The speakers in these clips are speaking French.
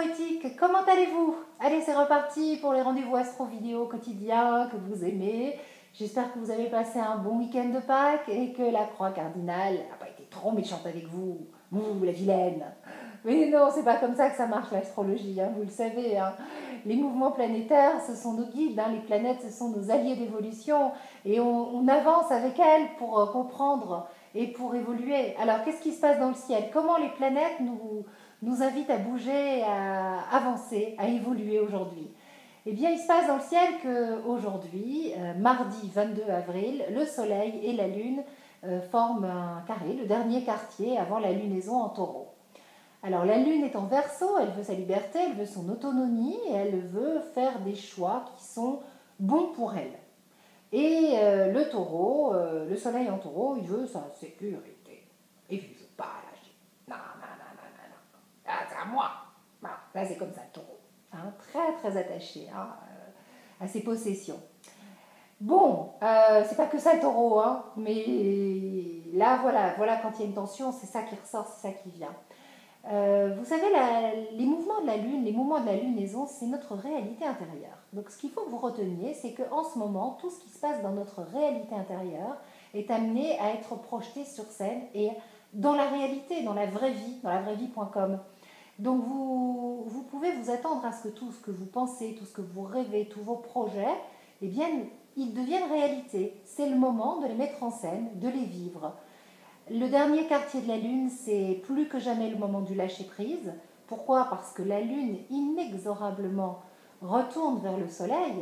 astroéthique, comment allez-vous? Allez, c'est reparti pour les rendez-vous astro vidéo quotidiens que vous aimez. J'espère que vous avez passé un bon week-end de Pâques et que la croix cardinale n'a pas été trop méchante avec vous. Vous, la vilaine. Mais non, c'est pas comme ça que ça marche l'astrologie, hein, vous le savez. Hein. Les mouvements planétaires, ce sont nos guides, hein, les planètes, ce sont nos alliés d'évolution et on avance avec elles pour comprendre et pour évoluer. Alors, qu'est-ce qui se passe dans le ciel? Comment les planètes nous invitent à bouger, à avancer, à évoluer aujourd'hui? Eh bien, il se passe dans le ciel qu'aujourd'hui, mardi 22 avril, le Soleil et la Lune forment un carré, le dernier quartier avant la lunaison en Taureau. Alors la Lune est en Verseau, elle veut sa liberté, elle veut son autonomie et elle veut faire des choix qui sont bons pour elle. Et le Taureau, le Soleil en Taureau, il veut sa sécurité. Et il ne veut pas lâcher. Non, non, non, non, non, non. Ah, c'est à moi. Non, là, c'est comme ça, le Taureau. Hein, très, très attaché à ses possessions. Bon, c'est pas que ça le Taureau, hein, mais là, voilà, quand il y a une tension, c'est ça qui ressort, c'est ça qui vient. Vous savez, les mouvements de la Lune, les mouvements de la lunaison, c'est notre réalité intérieure. Donc ce qu'il faut que vous reteniez, c'est qu'en ce moment, tout ce qui se passe dans notre réalité intérieure est amené à être projeté sur scène et dans la réalité, dans la vraie vie, dans la vraie vie.com. Donc vous pouvez vous attendre à ce que tout ce que vous pensez, tout ce que vous rêvez, tous vos projets, eh bien, ils deviennent réalité. C'est le moment de les mettre en scène, de les vivre. Le dernier quartier de la Lune, c'est plus que jamais le moment du lâcher-prise. Pourquoi? Parce que la Lune, inexorablement, retourne vers le Soleil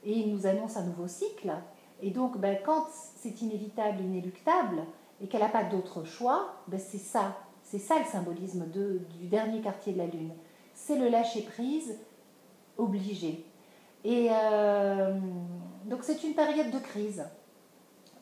et nous annonce un nouveau cycle. Et donc, quand c'est inévitable, inéluctable, et qu'elle n'a pas d'autre choix, c'est ça le symbolisme du dernier quartier de la Lune. C'est le lâcher-prise obligé. Et donc, c'est une période de crise.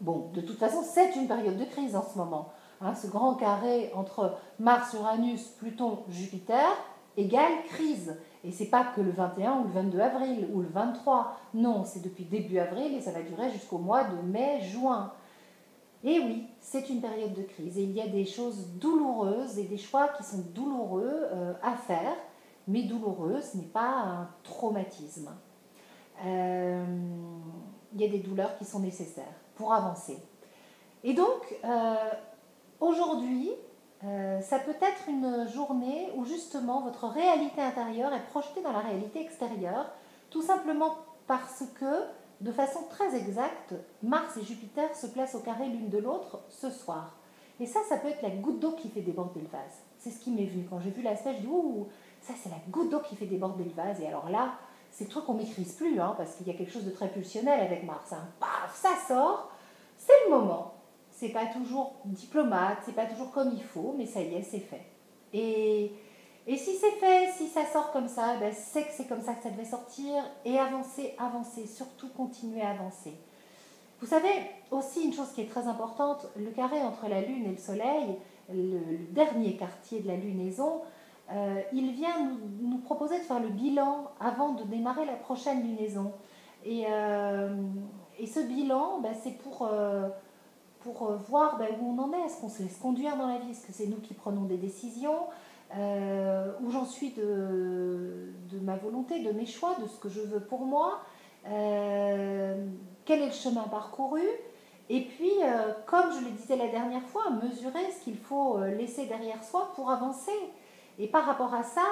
Bon, de toute façon, c'est une période de crise en ce moment. Hein, ce grand carré entre Mars, Uranus, Pluton, Jupiter égale crise. Et c'est pas que le 21 ou le 22 avril ou le 23. Non, c'est depuis début avril et ça va durer jusqu'au mois de mai, juin. Et oui, c'est une période de crise. Et il y a des choses douloureuses et des choix qui sont douloureux à faire. Mais douloureux, ce n'est pas un traumatisme. Il y a des douleurs qui sont nécessaires pour avancer. Et donc, aujourd'hui, ça peut être une journée où justement votre réalité intérieure est projetée dans la réalité extérieure, tout simplement parce que, de façon très exacte, Mars et Jupiter se placent au carré l'une de l'autre ce soir. Et ça peut être la goutte d'eau qui fait déborder le vase. C'est ce qui m'est venu. Quand j'ai vu l'aspect, je dis « Ouh, ça c'est la goutte d'eau qui fait déborder le vase ». Et alors là, c'est le truc qu'on ne maîtrise plus, hein, parce qu'il y a quelque chose de très pulsionnel avec Mars. Hein. Paf, ça sort, c'est le moment. C'est pas toujours diplomate, c'est pas toujours comme il faut, mais ça y est, c'est fait. Et si c'est fait, si ça sort comme ça, c'est que c'est comme ça que ça devait sortir. Et avancer, surtout continuer à avancer. Vous savez, aussi une chose qui est très importante, le carré entre la Lune et le Soleil, le dernier quartier de la lunaison, il vient nous proposer de faire le bilan avant de démarrer la prochaine lunaison. Et ce bilan, c'est pour voir où on en est. Est-ce qu'on se laisse conduire dans la vie? Est-ce que c'est nous qui prenons des décisions? Où j'en suis de ma volonté, de mes choix, de ce que je veux pour moi? Quel est le chemin parcouru? Et puis, comme je le disais la dernière fois, mesurer ce qu'il faut laisser derrière soi pour avancer. Et par rapport à ça,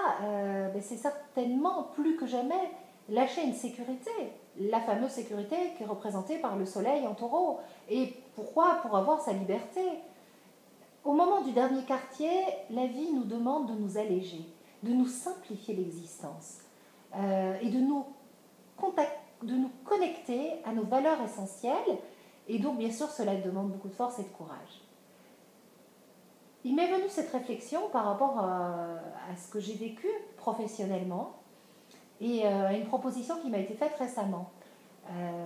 c'est certainement plus que jamais lâcher une sécurité, la fameuse sécurité qui est représentée par le Soleil en Taureau. Et pourquoi? Pour avoir sa liberté. Au moment du dernier quartier, la vie nous demande de nous alléger, de nous simplifier l'existence et de nous connecter à nos valeurs essentielles. Et donc, bien sûr, cela demande beaucoup de force et de courage. Il m'est venu cette réflexion par rapport à ce que j'ai vécu professionnellement et à une proposition qui m'a été faite récemment.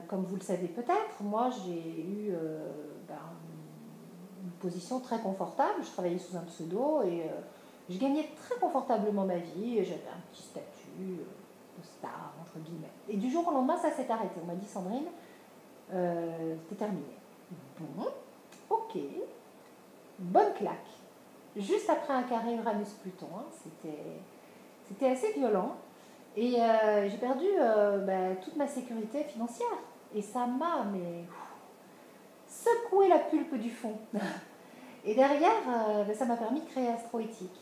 Comme vous le savez peut-être, moi j'ai eu une position très confortable. Je travaillais sous un pseudo et je gagnais très confortablement ma vie. J'avais un petit statut de star, entre guillemets. Et du jour au lendemain, ça s'est arrêté. On m'a dit, Sandrine, c'était terminé. Bon, ok, bonne claque. Juste après un carré Uranus-Pluton, hein, C'était assez violent. Et j'ai perdu toute ma sécurité financière. Et ça m'a secoué la pulpe du fond. Et derrière, ça m'a permis de créer Astroéthique.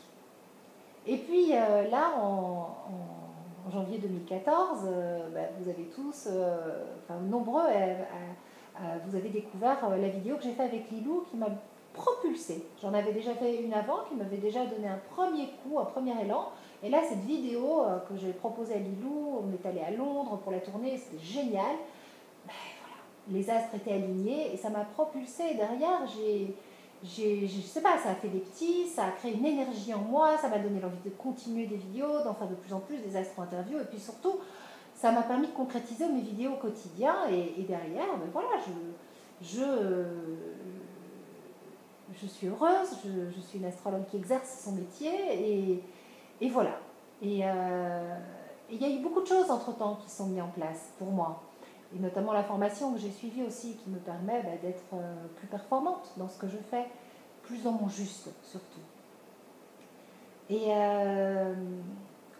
Et puis là, en janvier 2014, vous avez tous, nombreux, vous avez découvert la vidéo que j'ai faite avec Lilou qui m'a propulsée. J'en avais déjà fait une avant qui m'avait déjà donné un premier coup, un premier élan. Et là, cette vidéo que j'ai proposée à Lilou, on est allé à Londres pour la tourner, c'était génial. Les astres étaient alignés et ça m'a propulsée. Derrière, je sais pas, ça a fait des petits, ça a créé une énergie en moi, ça m'a donné l'envie de continuer des vidéos, d'en faire de plus en plus des astro-interviews. Et puis surtout, ça m'a permis de concrétiser mes vidéos au quotidien. Et derrière, je suis heureuse, je suis une astrologue qui exerce son métier. Et voilà. Et il y a eu beaucoup de choses entre-temps qui sont mises en place pour moi. Et notamment la formation que j'ai suivie aussi, qui me permet d'être plus performante dans ce que je fais, plus dans mon juste surtout. Et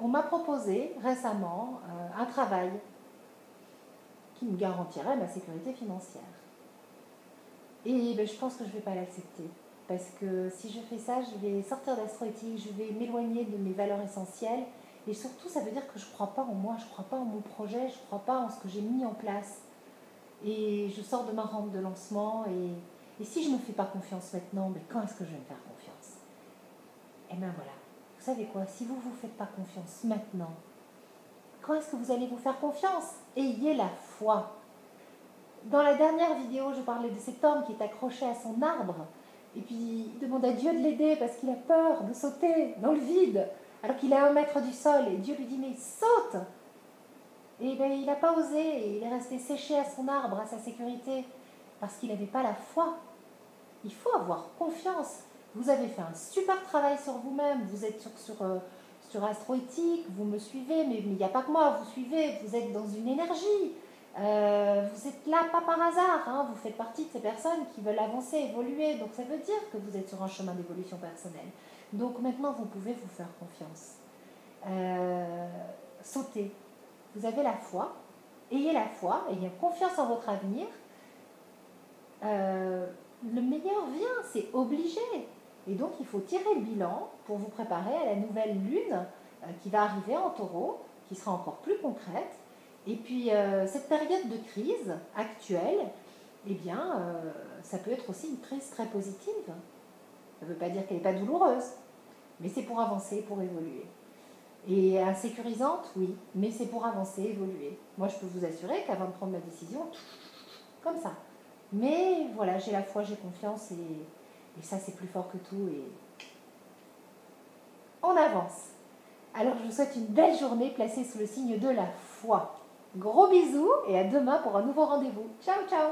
on m'a proposé récemment un travail qui me garantirait ma sécurité financière. Et je pense que je ne vais pas l'accepter. Parce que si je fais ça, je vais sortir d'Astroéthique, je vais m'éloigner de mes valeurs essentielles. Et surtout, ça veut dire que je ne crois pas en moi, je ne crois pas en mon projet, je ne crois pas en ce que j'ai mis en place. Et je sors de ma rampe de lancement. Et si je ne me fais pas confiance maintenant, quand est-ce que je vais me faire confiance? Et bien voilà. Vous savez quoi? Si vous ne vous faites pas confiance maintenant, quand est-ce que vous allez vous faire confiance? Ayez la foi. Dans la dernière vidéo, je parlais de cet homme qui est accroché à son arbre. Et puis, il demande à Dieu de l'aider parce qu'il a peur de sauter dans le vide, alors qu'il est à 1 mètre du sol. Et Dieu lui dit, mais saute! Et il n'a pas osé, et il est resté séché à son arbre, à sa sécurité, parce qu'il n'avait pas la foi. Il faut avoir confiance. Vous avez fait un super travail sur vous-même, vous êtes sur Astroéthique, vous me suivez, mais il n'y a pas que moi, vous suivez, vous êtes dans une énergie. Vous êtes là pas par hasard, hein, vous faites partie de ces personnes qui veulent avancer, évoluer, donc ça veut dire que vous êtes sur un chemin d'évolution personnelle. Donc maintenant vous pouvez vous faire confiance. Sautez, vous avez la foi, ayez confiance en votre avenir. Le meilleur vient, c'est obligé. Et donc il faut tirer le bilan pour vous préparer à la nouvelle lune qui va arriver en Taureau, qui sera encore plus concrète. Et puis, cette période de crise actuelle, ça peut être aussi une crise très positive. Ça ne veut pas dire qu'elle n'est pas douloureuse, mais c'est pour avancer, pour évoluer. Et insécurisante, oui, mais c'est pour avancer, évoluer. Moi, je peux vous assurer qu'avant de prendre ma décision, comme ça. Mais voilà, j'ai la foi, j'ai confiance, et ça, c'est plus fort que tout. Et on avance. Alors, je vous souhaite une belle journée placée sous le signe de la foi. Gros bisous et à demain pour un nouveau rendez-vous. Ciao, ciao!